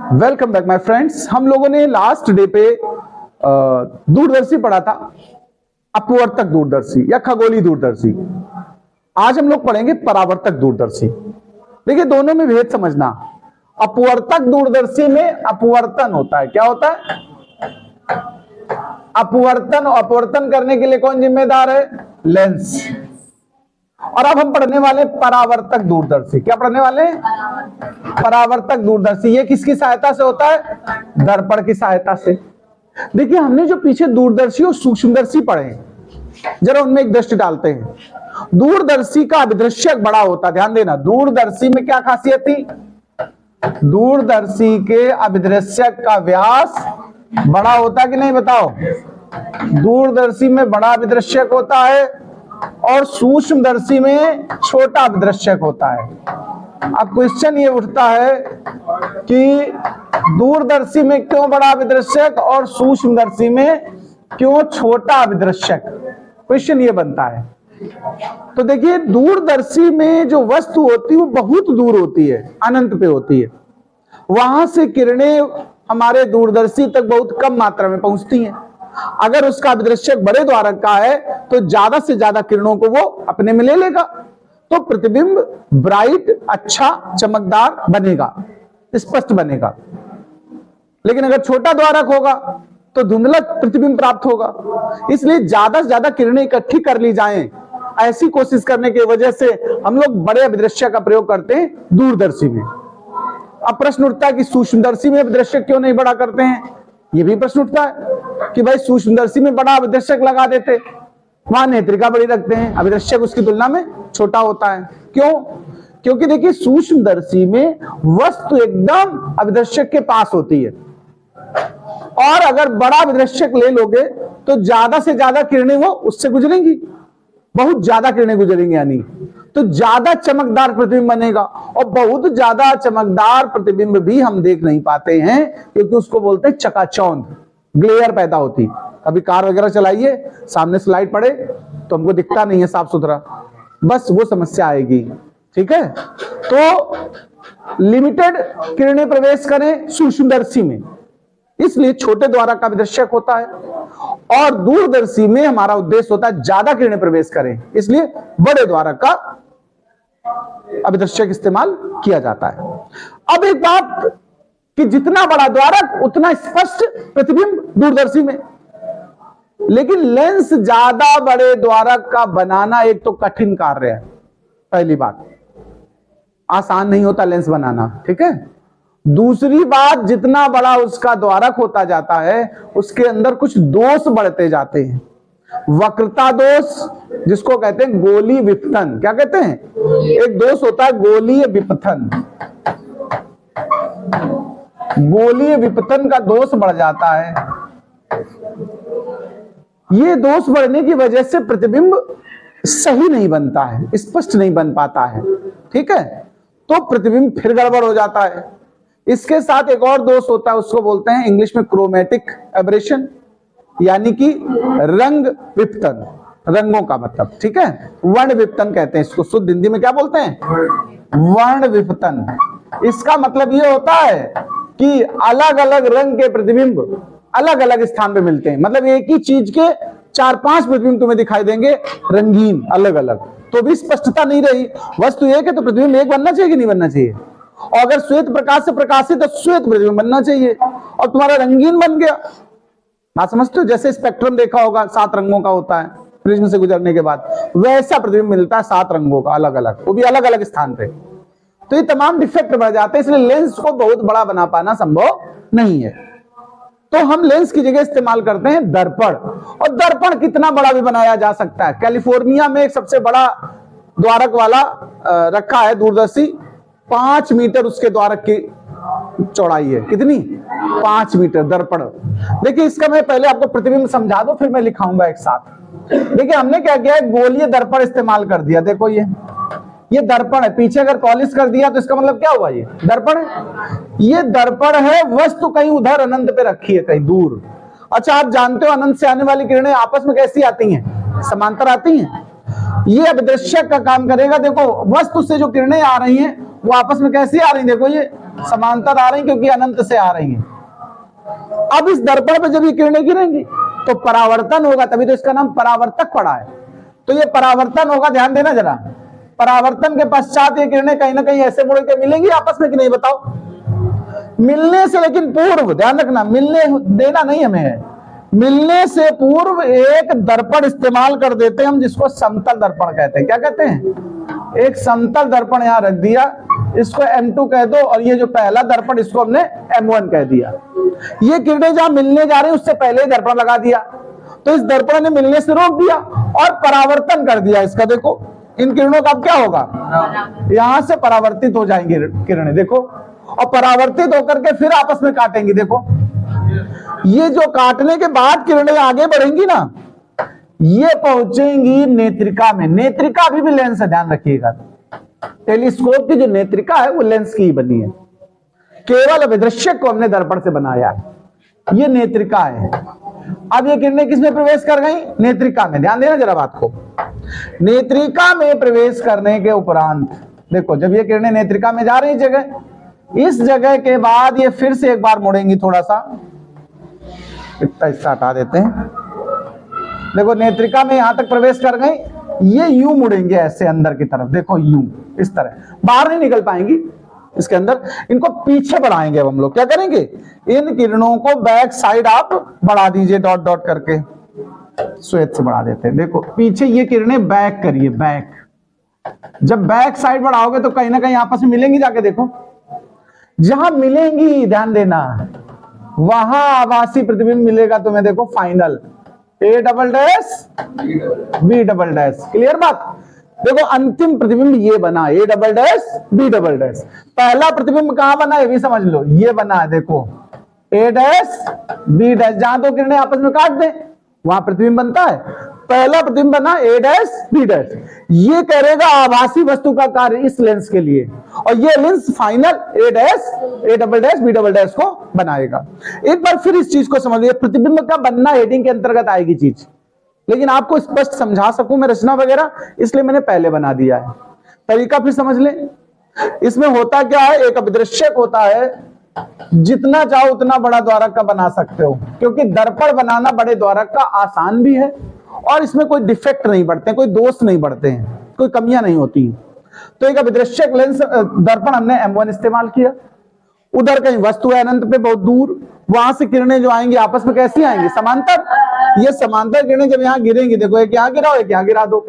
Welcome back my friends. हम लोगों ने लास्ट डे पे दूरदर्शी पढ़ा था, अपवर्तक दूरदर्शी या खगोलीय दूरदर्शी। आज हम लोग पढ़ेंगे परावर्तक दूरदर्शी। देखिए दोनों में भेद समझना। अपवर्तक दूरदर्शी में अपवर्तन होता है। क्या होता है? अपवर्तन। अपवर्तन करने के लिए कौन जिम्मेदार है? लेंस। और अब हम पढ़ने वाले परावर्तक दूरदर्शी। क्या पढ़ने वाले? परावर्तक दूरदर्शी। ये किसकी सहायता से होता है? दर्पण की सहायता से। देखिए हमने जो पीछे दूरदर्शी और सूक्ष्मदर्शी पढ़े, जरा उनमें एक दृष्टि डालते हैं। दूरदर्शी का अभिदृश्यक बड़ा होता, ध्यान देना। दूरदर्शी में क्या खासियत थी? दूरदर्शी के अभिदृश्यक का व्यास बड़ा होता कि नहीं? बताओ। दूरदर्शी में बड़ा अभिदृश्यक होता है और सूक्ष्मदर्शी में छोटा अभिदृश्यक होता है। अब क्वेश्चन ये उठता है कि दूरदर्शी में क्यों बड़ा अभिदृश्यक और सूक्ष्मदर्शी में क्यों छोटा अभिदृश्यक? क्वेश्चन ये बनता है। तो देखिए दूरदर्शी में जो वस्तु होती है वो बहुत दूर होती है, अनंत पे होती है। वहां से किरणें हमारे दूरदर्शी तक बहुत कम मात्रा में पहुंचती हैं। अगर उसका अभिदृश्यक बड़े द्वारक का है तो ज्यादा से ज्यादा किरणों को वो अपने में ले लेगा, तो प्रतिबिंब ब्राइट, अच्छा, चमकदार बनेगा, स्पष्ट बनेगा। लेकिन अगर छोटा द्वारक होगा तो धुंधला प्रतिबिंब प्राप्त होगा। इसलिए ज्यादा से ज्यादा किरणें इकट्ठी कर ली जाएं, ऐसी कोशिश करने की वजह से हम लोग बड़े अभिदृश्यक का प्रयोग करते हैं दूरदर्शी में। अब प्रश्न उठता है कि सूक्ष्मदर्शी में अभिदृश्यक क्यों नहीं बड़ा करते हैं? ये भी प्रश्न उठता है कि भाई सूक्ष्मदर्शी में बड़ा अभिदृश्यक लगा देते, वहां नेत्रिका बड़ी रखते हैं, अभिदृश्यक उसकी तुलना में छोटा होता है। क्यों? क्योंकि देखिए सूक्ष्मदर्शी में वस्तु एकदम अभिदृश्यक के पास होती है, और अगर बड़ा अभिदृश्यक ले लोगे तो ज्यादा से ज्यादा किरणें वो उससे गुजरेंगी, बहुत ज्यादा किरणें गुजरेंगी, यानी तो ज्यादा चमकदार प्रतिबिंब बनेगा। और बहुत ज्यादा चमकदार प्रतिबिंब भी हम देख नहीं पाते हैं क्योंकि उसको बोलते हैं चकाचौंध, ग्लेयर पैदा होती। अभी कार वगैरह चलाइए, सामने स्लाइड पड़े तो हमको दिखता नहीं है साफ सुथरा, बस वो समस्या आएगी। ठीक है, तो लिमिटेड किरणें प्रवेश करें सूक्ष्मदर्शी में, इसलिए छोटे द्वारक का अभिदृश्यक होता है। और दूरदर्शी में हमारा उद्देश्य होता है ज्यादा किरणें प्रवेश करें, इसलिए बड़े द्वारक का अभिदृश्यक इस्तेमाल किया जाता है। अब एक बात कि जितना बड़ा द्वारक उतना स्पष्ट प्रतिबिंब दूरदर्शी में, लेकिन लेंस ज्यादा बड़े द्वारक का बनाना एक तो कठिन कार्य है। पहली बात, आसान नहीं होता लेंस बनाना, ठीक है। दूसरी बात, जितना बड़ा उसका द्वारक होता जाता है उसके अंदर कुछ दोष बढ़ते जाते हैं। वक्रता दोष, जिसको कहते हैं गोलीय विपथन। क्या कहते हैं? एक दोष होता है गोलीय विपथन। गोलीय विपथन का दोष बढ़ जाता है। ये दोष बढ़ने की वजह से प्रतिबिंब सही नहीं बनता है, स्पष्ट नहीं बन पाता है, ठीक है। तो प्रतिबिंब फिर गड़बड़ हो जाता है। इसके साथ एक और दोष होता है, उसको बोलते हैं इंग्लिश में क्रोमेटिक एबरेशन, यानी कि रंग विपतन, रंगों का मतलब, ठीक है। वर्ण विपतन कहते हैं इसको, शुद्ध हिंदी में क्या बोलते हैं? वर्ण विपतन। इसका मतलब ये होता है कि अलग अलग रंग के प्रतिबिंब अलग अलग स्थान पे मिलते हैं। मतलब एक ही चीज के 4-5 प्रतिबिंब तुम्हें दिखाई देंगे रंगीन, अलग अलग, तो भी स्पष्टता नहीं रही। वस्तु एक है तो प्रतिबिंब एक बनना चाहिए कि नहीं बनना चाहिए? और अगर श्वेत प्रकाश से प्रकाशित तो श्वेत प्रतिबिंब बनना चाहिए, और तुम्हारा रंगीन बन गया। बात समझते हो? जैसे स्पेक्ट्रम देखा होगा 7 रंगों का होता है प्रिज्म से गुजरने के बाद, वैसा प्रतिबिंब मिलता है 7 रंगों का अलग अलग, वो भी अलग अलग स्थान पे। तो ये तमाम डिफेक्ट बढ़ जाते हैं, इसलिए लेंस को बहुत बड़ा बना पाना संभव नहीं है। तो हम लेंस की जगह इस्तेमाल करते हैं दर्पण। और दर्पण कितना बड़ा भी बनाया जा सकता है। कैलिफोर्निया में एक सबसे बड़ा द्वारक वाला रखा है दूरदर्शी, 5 मीटर उसके द्वारक की चौड़ाई है। कितनी? 5 मीटर दर्पण। देखिए इसका मैं पहले आपको प्रतिबिंब समझा दूं, फिर मैं लिखाऊंगा एक साथ। देखिए हमने क्या किया है, गोलीय दर्पण इस्तेमाल कर दिया। देखो ये दर्पण है, पीछे अगर पॉलिश कर दिया तो इसका मतलब क्या हुआ? ये दर्पण है। ये दर्पण है, वस्तु कहीं उधर अनंत पे रखी है, कहीं दूर। अच्छा, आप जानते हो अनंत से आने वाली किरणें आपस में कैसी आती हैं? समांतर आती हैं। ये अभिदृश्यक का काम करेगा। देखो वस्तु से जो किरणें आ रही हैं वो आपस में कैसी आ रही हैं? देखो ये समांतर आ रही क्योंकि अनंत से आ रही हैं। अब इस दर्पण पे जब ये किरणें गिरेंगी तो परावर्तन होगा, तभी तो इसका नाम परावर्तक पड़ा है। तो ये परावर्तन होगा, ध्यान देना जरा। परावर्तन के पश्चात ये किरणें कहीं ना कहीं ऐसे मुड़ के मिलेंगी आपस में कि नहीं, बताओ? मिलने से लेकिन पूर्व, ध्यान रखना, मिलने देना नहीं हमें है, मिलने से पूर्व एक दर्पण इस्तेमाल कर देते हैं हम, जिसको समतल दर्पण कहते हैं। क्या कहते हैं? एक समतल दर्पण यहां रख दिया, इसको M2 कह दो, और ये जो पहला दर्पण इसको हमने M1 कह दिया। ये किरणें जहां मिलने जा रही है उससे पहले ही दर्पण लगा दिया, तो इस दर्पण ने मिलने से रोक दिया और परावर्तन कर दिया इसका। देखो इन किरणों का अब क्या होगा, यहां से परावर्तित हो जाएंगी किरणें, देखो, और परावर्तित होकर के फिर आपस में काटेंगी। देखो ये जो काटने के बाद किरणें आगे बढ़ेंगी ना, ये पहुंचेंगी नेत्रिका में। नेत्रिका अभी भी लेंस है, ध्यान रखिएगा। टेलीस्कोप की जो नेत्रिका है वो लेंस की ही बनी है, केवल अभिदृश्यक को हमने दर्पण से बनाया है। ये नेत्रिका है। अब ये किरणें किसमें प्रवेश कर गई? नेत्रिका में। ध्यान देना जरा बात को। नेत्रिका में प्रवेश करने के उपरांत देखो, जब ये किरणें नेत्रिका में जा रही जगह, इस जगह के बाद ये फिर से एक बार मुड़ेंगी, थोड़ा सा इतना हिस्सा हटा देते हैं। देखो नेत्रिका में यहां तक प्रवेश कर गई, ये यूं मुड़ेंगे ऐसे अंदर की तरफ, देखो यूं, इस तरह बाहर नहीं निकल पाएंगी इसके अंदर। इनको पीछे बढ़ाएंगे अब हम लोग। क्या करेंगे? इन किरणों को बैक साइड आप बढ़ा दीजिए, डॉट डॉट करके श्वेत से बढ़ा देते हैं। देखो पीछे ये किरणें बैक करिए, बैक। जब बैक साइड बढ़ाओगे तो कहीं ना कहीं आपस में मिलेंगी जाके, देखो जहां मिलेंगी, ध्यान देना, वहां आभासी प्रतिबिंब मिलेगा तुम्हें। देखो final A double dash B double dash, clear बात? देखो अंतिम प्रतिबिंब ये बना, A double dash B double dash. पहला प्रतिबिंब कहां बना ये भी समझ लो, ये बना है, देखो A डैश B डैश। जहां दो किरणें आपस में काट दें वहां प्रतिबिंब बनता है। पहला प्रतिबिंब बना A डैश B डैश। ये करेगा आभासी वस्तु का कार्य इस लेंस के लिए, और ये lens final A dash A double dash B double dash को बनाएगा। एक बार फिर इस चीज को समझिए, प्रतिबिंब का बनना हेडिंग के अंतर्गत आएगी चीज, लेकिन आपको स्पष्ट समझा सकूं मैं रचना वगैरह, इसलिए मैंने पहले बना दिया है। तरीका फिर समझ लें। इसमें होता क्या है, एक अभिदृश्यक होता है, जितना चाहो उतना बड़ा द्वारक का बना सकते हो, क्योंकि दर्पण बनाना बड़े द्वारक का आसान भी है और इसमें कोई डिफेक्ट नहीं बढ़ते, कोई दोष नहीं बढ़ते हैं, कोई कमियां नहीं होती। तो एक अभिदृश्यक लेंस दर्पण हमने M1 इस्तेमाल किया। उधर कहीं वस्तु है अनंत पे बहुत दूर, वहां से किरणें जो आएंगी आपस में कैसी आएंगी? समांतर। ये समांतर किरणें जब यहां गिरेंगी, देखो एक यहां गिराओ एक यहां गिरा दो,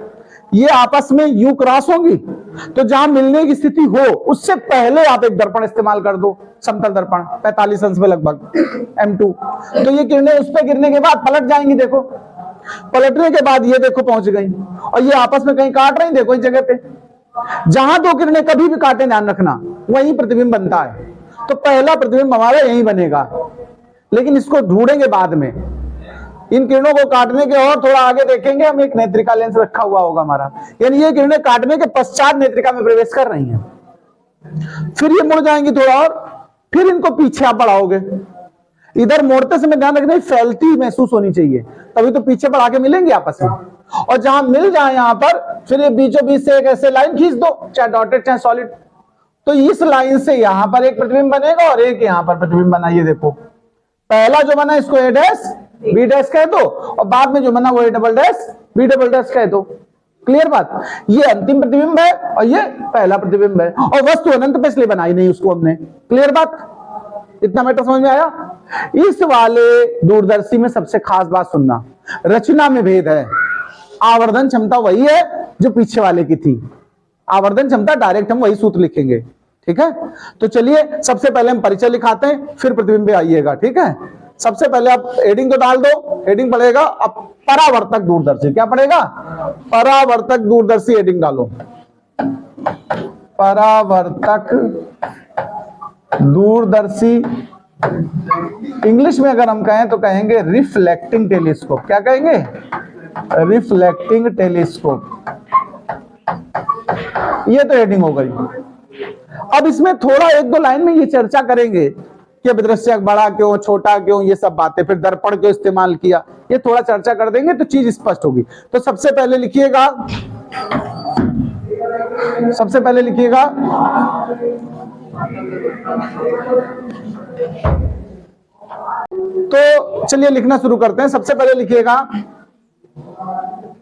ये आपस में यूं क्रॉस होंगी। तो जहां मिलने की स्थिति हो उससे पहले आप एक दर्पण इस्तेमाल कर दो, समतल दर्पण 45 अंश में लगभग M2। तो ये किरणें उस पर गिरने के बाद पलट जाएंगी। देखो पलटने के बाद ये देखो पहुंच गई, और ये आपस में कहीं काट रही, देखो इस जगह पे। जहां दो किरणें कभी भी काटे, ध्यान रखना, वहीं प्रतिबिंब बनता है। तो पहला प्रतिबिंब हमारा यहीं बनेगा, लेकिन इसको ढूंढेंगे बाद में। इन किरणों को काटने के और थोड़ा आगे देखेंगे हम, एक नेत्रिका लेंस रखा हुआ होगा हमारा, यानी ये किरणें काटने के पश्चात नेत्रिका में प्रवेश कर रही हैं। फिर ये मुड़ जाएंगी थोड़ा और, फिर इनको पीछे आप बढ़ाओगे। इधर मोड़ते समय ध्यान रखना फैलती महसूस होनी चाहिए, तभी तो पीछे बढ़ा के मिलेंगे आपस में। और जहां मिल जाए यहां पर, फिर ये बीचों बीच से एक ऐसे लाइन खींच दो, चाहे डॉटेड चाहे सॉलिड। तो इस लाइन से यहां पर एक प्रतिबिंब बनेगा और एक यहां पर प्रतिबिंब बना। ये देखो पहला जो बना इसको A डैश B डैश कह दो, और बाद में जो बना वो A double dash B double dash कह दो। क्लियर बात? ये अंतिम प्रतिबिंब है और ये पहला प्रतिबिंब है, और वस्तु अनंत पे इसलिए बनाई नहीं उसको हमने। क्लियर बात? इतना मैटर समझ में आया? इस वाले दूरदर्शी में सबसे खास बात सुनना, रचना में भेद है। आवर्धन क्षमता वही है जो पीछे वाले की थी। आवर्धन क्षमता डायरेक्ट हम वही सूत्र लिखेंगे, ठीक है? तो चलिए सबसे पहले हम परिचय लिखाते हैं, फिर प्रतिबिंब पे आइएगा, ठीक है? सबसे पहले आप हेडिंग तो डाल दो, हेडिंग पड़ेगा अब परावर्तक दूरदर्शी। क्या पड़ेगा? परावर्तक दूरदर्शी। हेडिंग डालो, परावर्तक दूरदर्शी। इंग्लिश में अगर हम कहें तो कहेंगे रिफ्लेक्टिंग टेलीस्कोप। क्या कहेंगे? Reflecting telescope. ये तो हेडिंग हो गई। अब इसमें थोड़ा एक दो लाइन में ये चर्चा करेंगे कि अभिदृश्यक बड़ा क्यों, छोटा क्यों, ये सब बातें, फिर दर्पण क्यों इस्तेमाल किया, ये थोड़ा चर्चा कर देंगे तो चीज स्पष्ट होगी। तो सबसे पहले लिखिएगा तो चलिए लिखना शुरू करते हैं। सबसे पहले लिखिएगा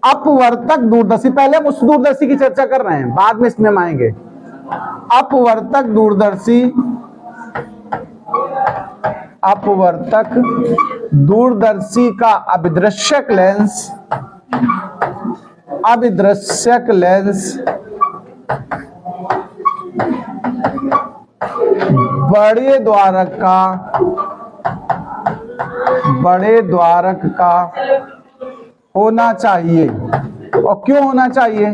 अपवर्तक दूरदर्शी। पहले हम उस दूरदर्शी की चर्चा कर रहे हैं, बाद में इसमें हम आएंगे। अपवर्तक दूरदर्शी, अपवर्तक दूरदर्शी का अभिदृश्यक लेंस, अभिदृश्यक लेंस बड़े द्वारक का होना चाहिए। और क्यों होना चाहिए?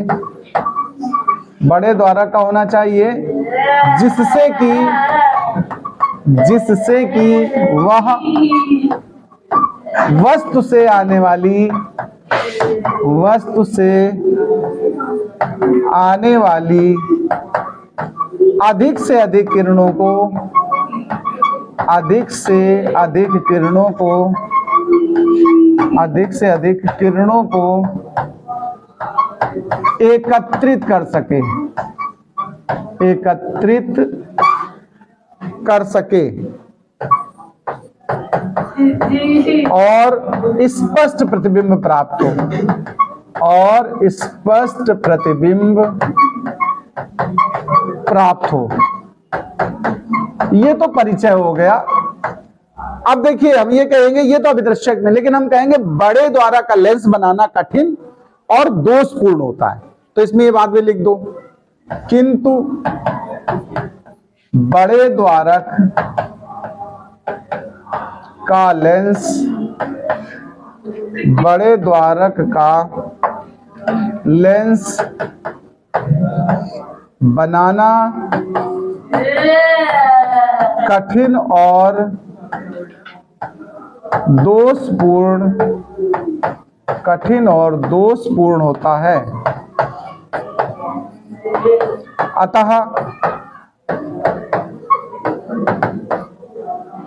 बड़े द्वारक का होना चाहिए जिससे कि वह वस्तु से आने वाली अधिक से अधिक किरणों को एकत्रित कर सके और स्पष्ट प्रतिबिंब प्राप्त हो। ये तो परिचय हो गया। अब देखिए हम ये कहेंगे, ये तो अभिदृश्यक में, लेकिन हम कहेंगे बड़े द्वारक का लेंस बनाना कठिन और दोषपूर्ण होता है। तो इसमें ये बात भी लिख दो, किंतु बड़े द्वारक का लेंस बनाना कठिन और दोषपूर्ण होता है। अतः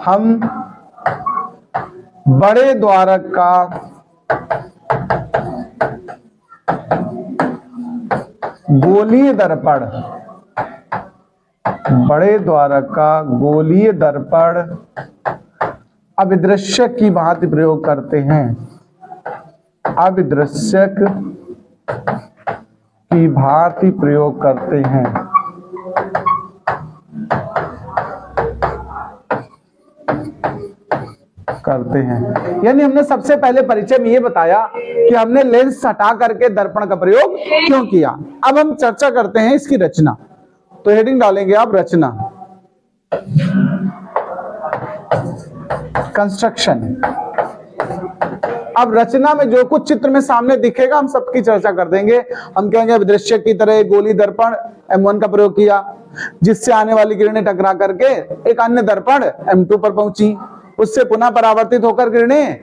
हम बड़े द्वारक का गोलीय दर्पण अभिदृश्यक की भांति प्रयोग करते हैं। यानी हमने सबसे पहले परिचय में ये बताया कि हमने लेंस हटा करके दर्पण का प्रयोग क्यों किया। अब हम चर्चा करते हैं इसकी रचना। तो हेडिंग डालेंगे आप रचना, कंस्ट्रक्शन। अब रचना में जो कुछ चित्र में सामने दिखेगा हम सबकी चर्चा कर देंगे। हम कहेंगे अभिदृश्यक की तरह गोली दर्पण M1 का प्रयोग किया, जिससे आने वाली किरणें टकरा करके एक अन्य दर्पण M2 पर पहुंची, उससे पुनः परावर्तित होकर किरणें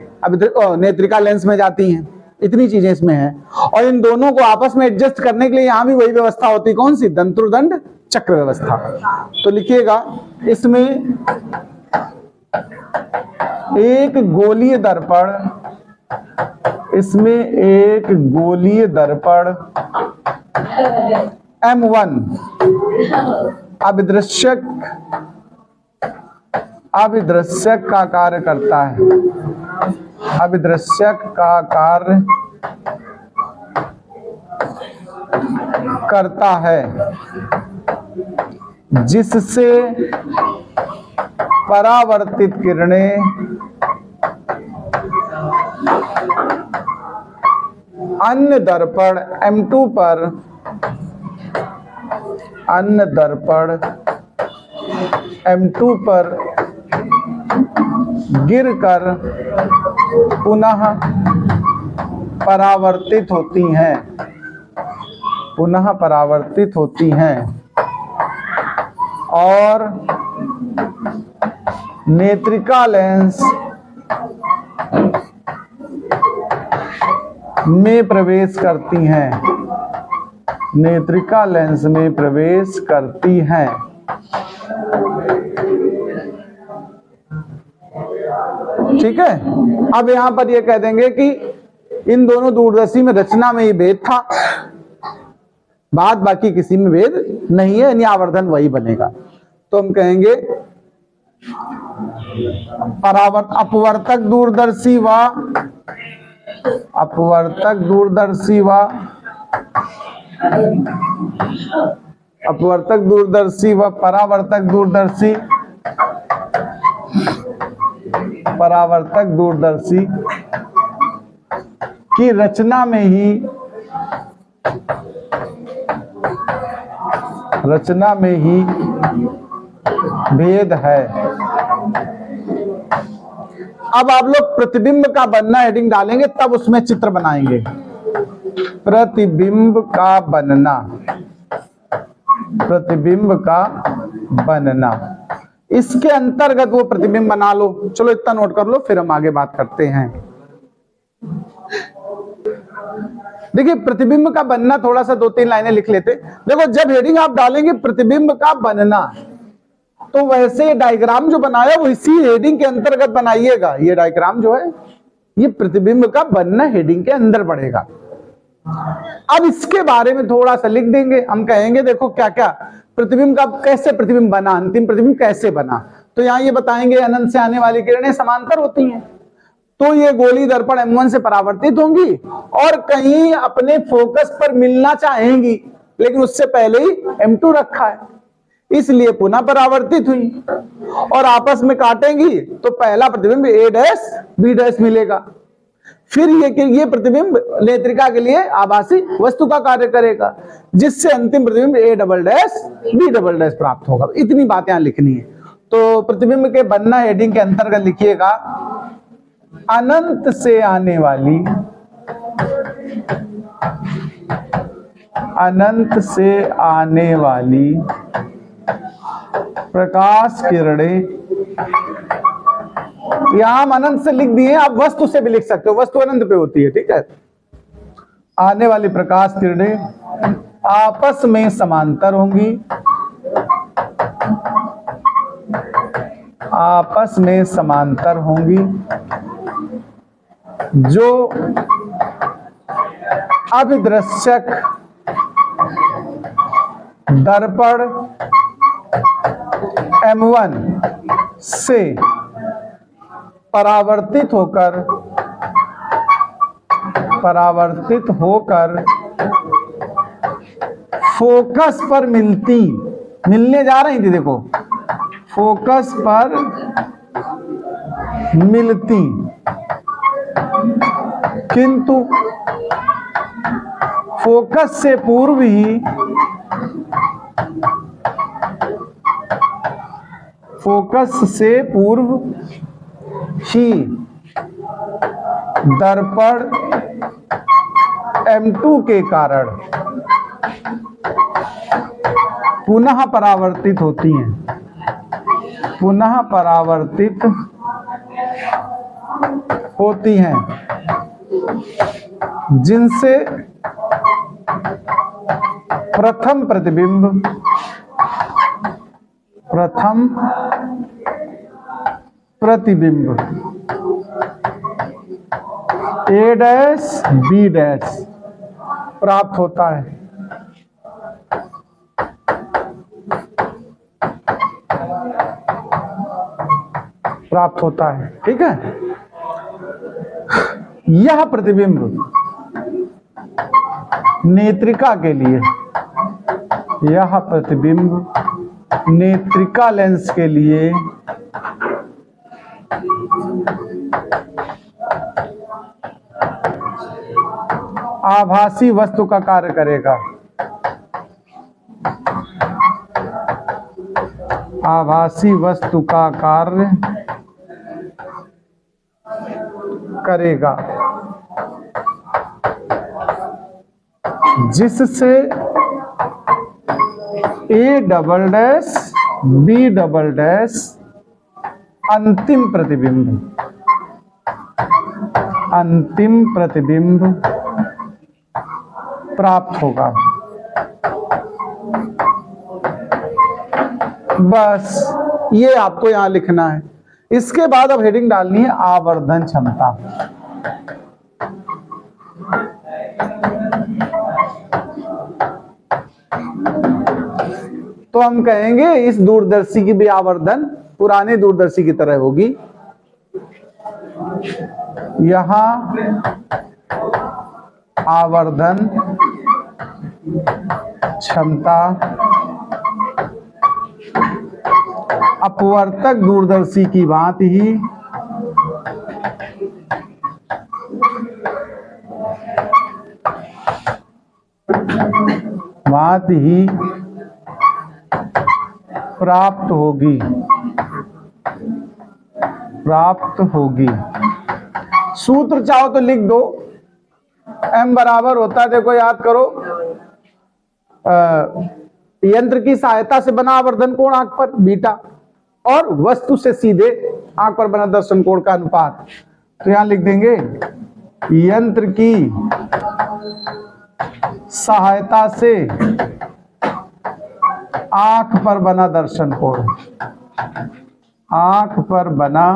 नेत्रिका लेंस में जाती हैं। इतनी चीजें इसमें हैं। और इन दोनों को आपस में एडजस्ट करने के लिए यहां भी वही व्यवस्था होती है। कौन सी? दंतुर्दंड चक्र व्यवस्था। तो लिखिएगा इसमें एक गोलीय दर्पण M1 अभिदृश्यक का कार्य करता है, जिससे परावर्तित किरणें अन्य दर्पण M2 पर गिरकर पुनः परावर्तित होती हैं और नेत्रिका लेंस में प्रवेश करती हैं। ठीक है। अब यहां पर ये कह देंगे कि इन दोनों दूरदर्शी में रचना में ही भेद था, बाकी किसी में भेद नहीं है, यानी आवर्धन वही बनेगा। तो हम कहेंगे अपवर्तक दूरदर्शी व अपवर्तक दूरदर्शी व अपवर्तक दूरदर्शी व परावर्तक दूरदर्शी की रचना में ही भेद है। अब आप लोग प्रतिबिंब का बनना हेडिंग डालेंगे, तब उसमें चित्र बनाएंगे। प्रतिबिंब का बनना, प्रतिबिंब का बनना, इसके अंतर्गत वो प्रतिबिंब बना लो। चलो इतना नोट कर लो, फिर हम आगे बात करते हैं। देखिए प्रतिबिंब का बनना, थोड़ा सा 2-3 लाइनें लिख लेते। देखो जब हेडिंग आप डालेंगे प्रतिबिंब का बनना, तो वैसे डायग्राम जो बनाया वो इसी हेडिंग के अंतर्गत बनाइएगा। ये डायग्राम जो है ये प्रतिबिंब का बनना हेडिंग के अंदर पड़ेगा। अब इसके बारे में थोड़ा सा लिख देंगे। हम कहेंगे देखो क्या क्या प्रतिबिंब का, कैसे प्रतिबिंब बना, अंतिम प्रतिबिंब कैसे बना। तो यहां ये बताएंगे अनंत से आने वाली किरणें समांतर होती हैं, तो ये गोली दर्पण M1 से परावर्तित होंगी और कहीं अपने फोकस पर मिलना चाहेंगी, लेकिन उससे पहले ही M2 रखा है, इसलिए पुनः परावर्तित हुई और आपस में काटेंगी तो पहला प्रतिबिंब A' B' मिलेगा। फिर ये प्रतिबिंब नेत्रिका के लिए आभासी वस्तु का कार्य करेगा, जिससे अंतिम प्रतिबिंब A'-B' प्राप्त होगा। इतनी बातें यहां लिखनी है। तो प्रतिबिंब के बनना हेडिंग के अंतर्गत लिखिएगा अनंत से आने वाली प्रकाश किरणें, यहां हम अनंत से लिख दिए, आप वस्तु से भी लिख सकते हो, वस्तु अनंत पे होती है, ठीक है। आने वाली प्रकाश किरणें आपस में समांतर होंगी, आपस में समांतर होंगी, जो अभिदृश्यक दर्पण M1 से परावर्तित होकर फोकस पर मिलने जा रही थी। देखो फोकस पर मिलती, किंतु फोकस से पूर्व ही दर्पण M2 के कारण पुनः परावर्तित होती हैं, जिनसे प्रथम प्रतिबिंब A'-B' प्राप्त होता है। ठीक है। यह प्रतिबिंब नेत्रिका के लिए, यह प्रतिबिंब नेत्रिका लेंस के लिए आभासी वस्तु का कार्य करेगा, आभासी वस्तु का कार्य करेगा, जिससे A'-B' अंतिम प्रतिबिंब प्राप्त होगा। बस ये आपको यहां लिखना है। इसके बाद अब हेडिंग डालनी है आवर्धन क्षमता। तो हम कहेंगे इस दूरदर्शी की भी आवर्धन पुराने दूरदर्शी की तरह होगी। यहां आवर्धन क्षमता अपवर्तक दूरदर्शी की भांति ही प्राप्त होगी। सूत्र चाहो तो लिख दो। m बराबर होता है, देखो याद करो, यंत्र की सहायता से बना आवर्धन कोण आंख पर बीटा और वस्तु से सीधे आंख पर बना दर्शन कोण का अनुपात। तो यहां लिख देंगे यंत्र की सहायता से आंख पर बना दर्शन कोण, आंख पर बना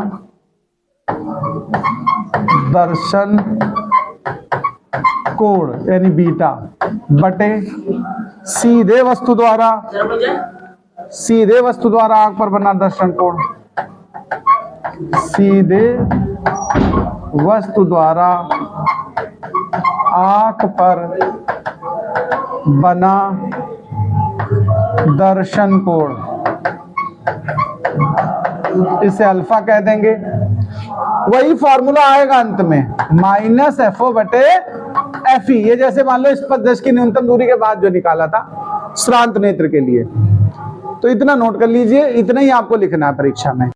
दर्शन कोण यानी बीटा बटे सीधे वस्तु द्वारा आंख पर बना दर्शन कोण, सीधे वस्तु द्वारा आंख पर बना दर्शन कोण, इसे अल्फा कह देंगे। वही फॉर्मूला आएगा अंत में -FO बटे FE। ये जैसे मान लो स्पर्शदर्शी की न्यूनतम दूरी के बाद जो निकाला था श्रांत नेत्र के लिए। तो इतना नोट कर लीजिए, इतना ही आपको लिखना है परीक्षा में।